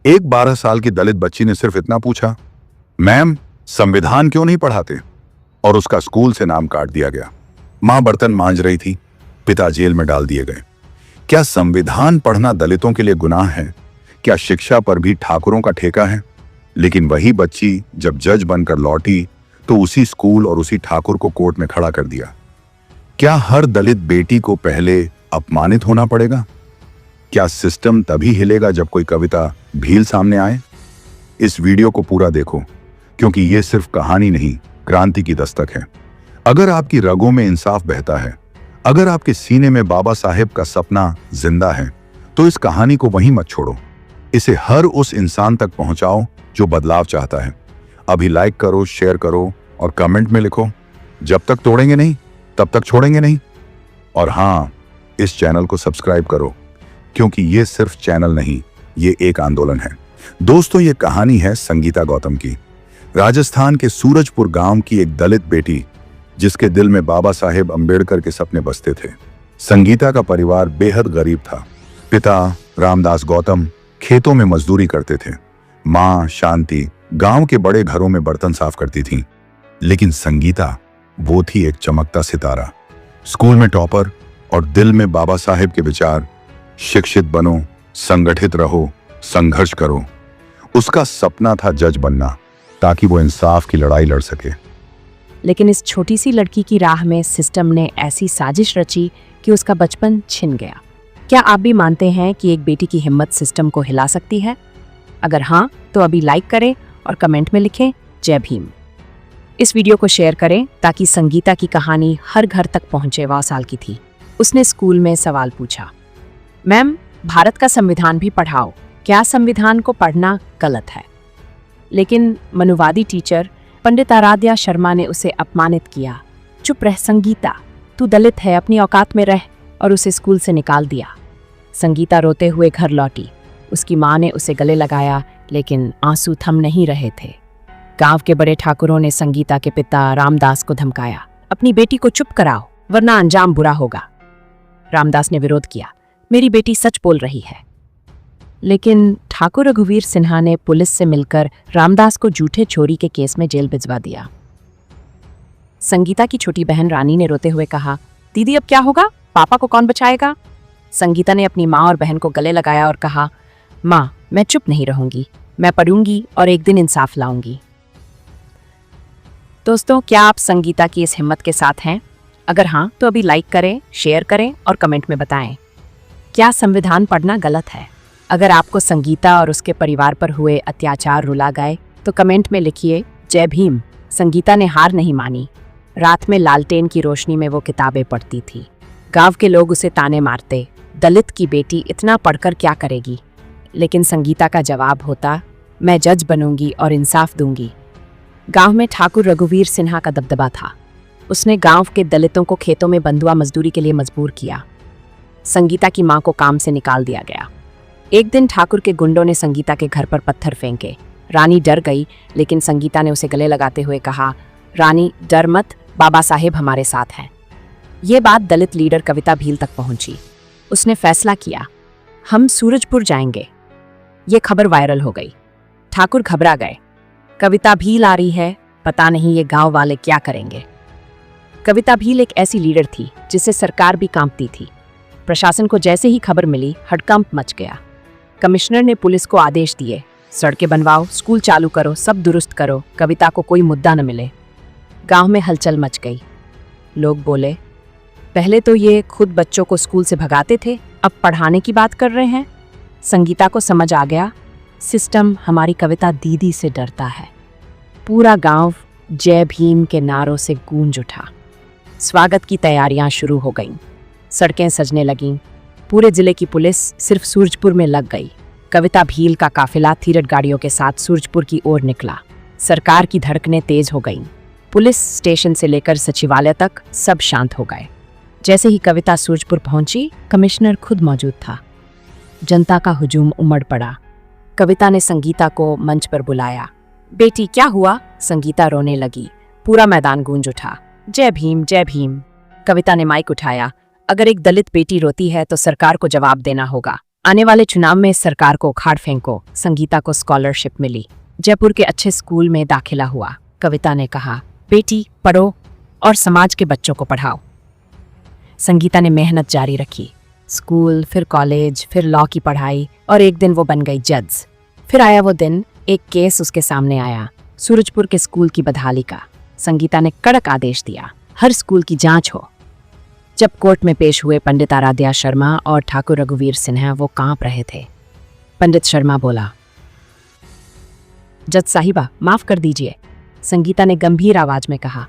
एक 12 साल की दलित बच्ची ने सिर्फ इतना पूछा, मैम संविधान क्यों नहीं पढ़ाते, और उसका स्कूल से नाम काट दिया गया। मां बर्तन मांज रही थी, पिता जेल में डाल दिए गए। क्या संविधान पढ़ना दलितों के लिए गुनाह है? क्या शिक्षा पर भी ठाकुरों का ठेका है? लेकिन वही बच्ची जब जज बनकर लौटी तो उसी स्कूल और उसी ठाकुर को कोर्ट में खड़ा कर दिया। क्या हर दलित बेटी को पहले अपमानित होना पड़ेगा? क्या सिस्टम तभी हिलेगा जब कोई कविता भील सामने आए? इस वीडियो को पूरा देखो, क्योंकि यह सिर्फ कहानी नहीं, क्रांति की दस्तक है। अगर आपकी रगों में इंसाफ बहता है, अगर आपके सीने में बाबा साहेब का सपना जिंदा है, तो इस कहानी को वहीं मत छोड़ो। इसे हर उस इंसान तक पहुंचाओ जो बदलाव चाहता है। अभी लाइक करो, शेयर करो और कमेंट में लिखो, जब तक तोड़ेंगे नहीं तब तक छोड़ेंगे नहीं। और हाँ, इस चैनल को सब्सक्राइब करो, क्योंकि ये सिर्फ चैनल नहीं, ये एक आंदोलन है। दोस्तों, ये कहानी है संगीता गौतम की, राजस्थान के सूरजपुर गांव की एक दलित बेटी, जिसके दिल में बाबा साहेब अंबेडकर के सपने बसते थे। संगीता का परिवार बेहद गरीब था। पिता रामदास गौतम खेतों में मजदूरी करते थे। मां शांति गांव के बड़े घरों में बर्तन साफ करती थीं। लेकिन संगीता, वो थी एक चमकता सितारा, स्कूल में टॉपर और दिल में बाबा साहेब के विचार, शिक्षित बनो, संगठित रहो, संघर्ष करो। उसका सपना था जज बनना, ताकि वो इंसाफ की लड़ाई लड़ सके। लेकिन इस छोटी सी लड़की की राह में सिस्टम ने ऐसी साजिश रची कि उसका बचपन छिन गया। क्या आप भी मानते हैं कि एक बेटी की हिम्मत सिस्टम को हिला सकती है? अगर हाँ, तो अभी लाइक करें और कमेंट में लिखें जय भीम। इस वीडियो को शेयर करें ताकि संगीता की कहानी हर घर तक पहुंचे। 9 साल की थी। उसने स्कूल में सवाल पूछा, मैम भारत का संविधान भी पढ़ाओ, क्या संविधान को पढ़ना गलत है? लेकिन मनुवादी टीचर पंडित आराध्या शर्मा ने उसे अपमानित किया। चुप रह संगीता, तू दलित है, अपनी औकात में रह, और उसे स्कूल से निकाल दिया। संगीता रोते हुए घर लौटी। उसकी मां ने उसे गले लगाया, लेकिन आंसू थम नहीं रहे थे। गांव के बड़े ठाकुरों ने संगीता के पिता रामदास को धमकाया, अपनी बेटी को चुप कराओ वरना अंजाम बुरा होगा। रामदास ने विरोध किया, मेरी बेटी सच बोल रही है। लेकिन ठाकुर रघुवीर सिन्हा ने पुलिस से मिलकर रामदास को झूठे चोरी के केस में जेल भिजवा दिया। संगीता की छोटी बहन रानी ने रोते हुए कहा, दीदी अब क्या होगा, पापा को कौन बचाएगा? संगीता ने अपनी माँ और बहन को गले लगाया और कहा, माँ मैं चुप नहीं रहूंगी, मैं पढ़ूंगी और एक दिन इंसाफ लाऊंगी। दोस्तों, क्या आप संगीता की इस हिम्मत के साथ हैं? अगर हाँ, तो अभी लाइक करें, शेयर करें और कमेंट में बताएं, क्या संविधान पढ़ना गलत है? अगर आपको संगीता और उसके परिवार पर हुए अत्याचार रुला गए तो कमेंट में लिखिए जय भीम। संगीता ने हार नहीं मानी। रात में लालटेन की रोशनी में वो किताबें पढ़ती थी। गांव के लोग उसे ताने मारते, दलित की बेटी इतना पढ़कर क्या करेगी? लेकिन संगीता का जवाब होता, मैं जज बनूंगी और इंसाफ दूंगी। गांव में ठाकुर रघुवीर सिन्हा का दबदबा था। उसने गांव के दलितों को खेतों में बंधुआ मजदूरी के लिए मजबूर किया। संगीता की मां को काम से निकाल दिया गया। एक दिन ठाकुर के गुंडों ने संगीता के घर पर पत्थर फेंके। रानी डर गई, लेकिन संगीता ने उसे गले लगाते हुए कहा, रानी डर मत, बाबा साहेब हमारे साथ हैं। ये बात दलित लीडर कविता भील तक पहुंची। उसने फैसला किया, हम सूरजपुर जाएंगे। ये खबर वायरल हो गई। ठाकुर घबरा गए, कविता भील आ रही है, पता नहीं ये गांव वाले क्या करेंगे। कविता भील एक ऐसी लीडर थी जिससे सरकार भी कांपती थी। प्रशासन को जैसे ही खबर मिली, हड़कंप मच गया। कमिश्नर ने पुलिस को आदेश दिए, सड़कें बनवाओ, स्कूल चालू करो, सब दुरुस्त करो, कविता को कोई मुद्दा न मिले। गांव में हलचल मच गई। लोग बोले, पहले तो ये खुद बच्चों को स्कूल से भगाते थे, अब पढ़ाने की बात कर रहे हैं। संगीता को समझ आ गया, सिस्टम हमारी कविता दीदी से डरता है। पूरा गांव जय भीम के नारों से गूंज उठा। स्वागत की तैयारियां शुरू हो गईं। सड़कें सजने लगीं। पूरे जिले की पुलिस सिर्फ सूरजपुर में लग गई। कविता भील का काफिला तीरथ गाड़ियों के साथ सूरजपुर की ओर निकला। सरकार की धड़कनें तेज हो गईं। पुलिस स्टेशन से लेकर सचिवालय तक सब शांत हो गए। जैसे ही कविता सूरजपुर पहुंची, कमिश्नर खुद मौजूद था। जनता का हुजूम उमड़ पड़ा। कविता ने संगीता को मंच पर बुलाया। बेटी क्या हुआ? संगीता रोने लगी। पूरा मैदान गूंज उठा, जय भीम जय भीम। कविता ने माइक उठाया, अगर एक दलित बेटी रोती है तो सरकार को जवाब देना होगा, आने वाले चुनाव में इस सरकार को उखाड़ फेंको। संगीता को स्कॉलरशिप मिली, जयपुर के अच्छे स्कूल में दाखिला हुआ। कविता ने कहा, बेटी पढ़ो और समाज के बच्चों को पढ़ाओ। संगीता ने मेहनत जारी रखी, स्कूल, फिर कॉलेज, फिर लॉ की पढ़ाई, और एक दिन वो बन गई जज। फिर आया वो दिन, एक केस उसके सामने आया, सूरजपुर के स्कूल की बदहाली का। संगीता ने कड़क आदेश दिया, हर स्कूल की जांच हो। जब कोर्ट में पेश हुए पंडित आराध्या शर्मा और ठाकुर रघुवीर सिन्हा, वो कांप रहे थे। पंडित शर्मा बोला, जज साहिबा माफ कर दीजिए। संगीता ने गंभीर आवाज में कहा,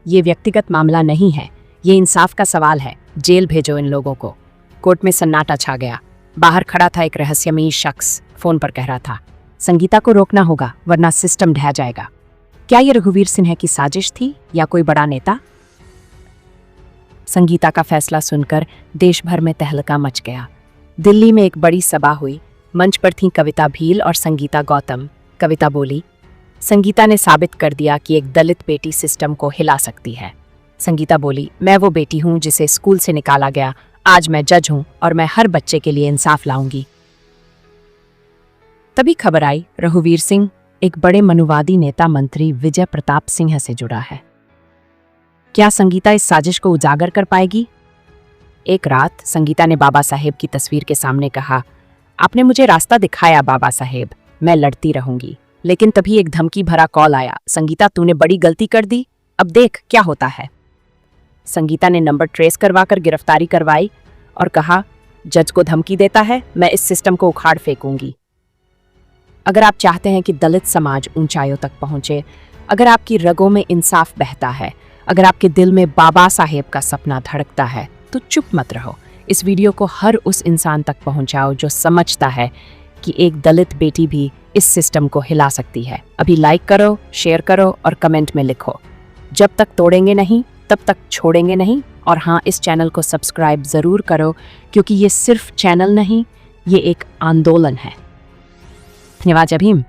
ये व्यक्तिगत मामला नहीं है, ये इंसाफ का सवाल है, जेल भेजो इन लोगों को। कोर्ट में सन्नाटा छा गया। बाहर खड़ा था एक रहस्यमयी शख्स, फोन पर कह रहा था, संगीता को रोकना होगा वरना सिस्टम ढह जाएगा। क्या ये रघुवीर सिन्हा की साजिश थी या कोई बड़ा नेता? संगीता का फैसला सुनकर देश भर में तहलका मच गया। दिल्ली में एक बड़ी सभा हुई। मंच पर थीं कविता भील और संगीता गौतम। कविता बोली, संगीता ने साबित कर दिया कि एक दलित बेटी सिस्टम को हिला सकती है। संगीता बोली, मैं वो बेटी हूं जिसे स्कूल से निकाला गया। आज मैं जज हूं और मैं हर बच्चे के लिए इंसाफ लाऊंगी। तभी खबर आई, रघुवीर सिंह एक बड़े मनुवादी नेता मंत्री विजय प्रताप सिंह से जुड़ा है। क्या संगीता इस साजिश को उजागर कर पाएगी? एक रात संगीता ने बाबा साहेब की तस्वीर के सामने कहा, आपने मुझे रास्ता दिखाया बाबा साहेब, मैं लड़ती रहूंगी। लेकिन तभी एक धमकी भरा कॉल आया, संगीता तूने बड़ी गलती कर दी, अब देख क्या होता है। संगीता ने नंबर ट्रेस करवाकर गिरफ्तारी करवाई और कहा, जज को धमकी देता है, मैं इस सिस्टम को उखाड़ फेंकूंगी। अगर आप चाहते हैं कि दलित समाज ऊंचाइयों तक पहुंचे, अगर आपकी रगों में इंसाफ बहता है, अगर आपके दिल में बाबा साहेब का सपना धड़कता है, तो चुप मत रहो। इस वीडियो को हर उस इंसान तक पहुंचाओ जो समझता है कि एक दलित बेटी भी इस सिस्टम को हिला सकती है। अभी लाइक करो, शेयर करो और कमेंट में लिखो, जब तक तोड़ेंगे नहीं तब तक छोड़ेंगे नहीं। और हाँ, इस चैनल को सब्सक्राइब जरूर करो, क्योंकि ये सिर्फ चैनल नहीं, ये एक आंदोलन है। धन्यवाद। जय भीम।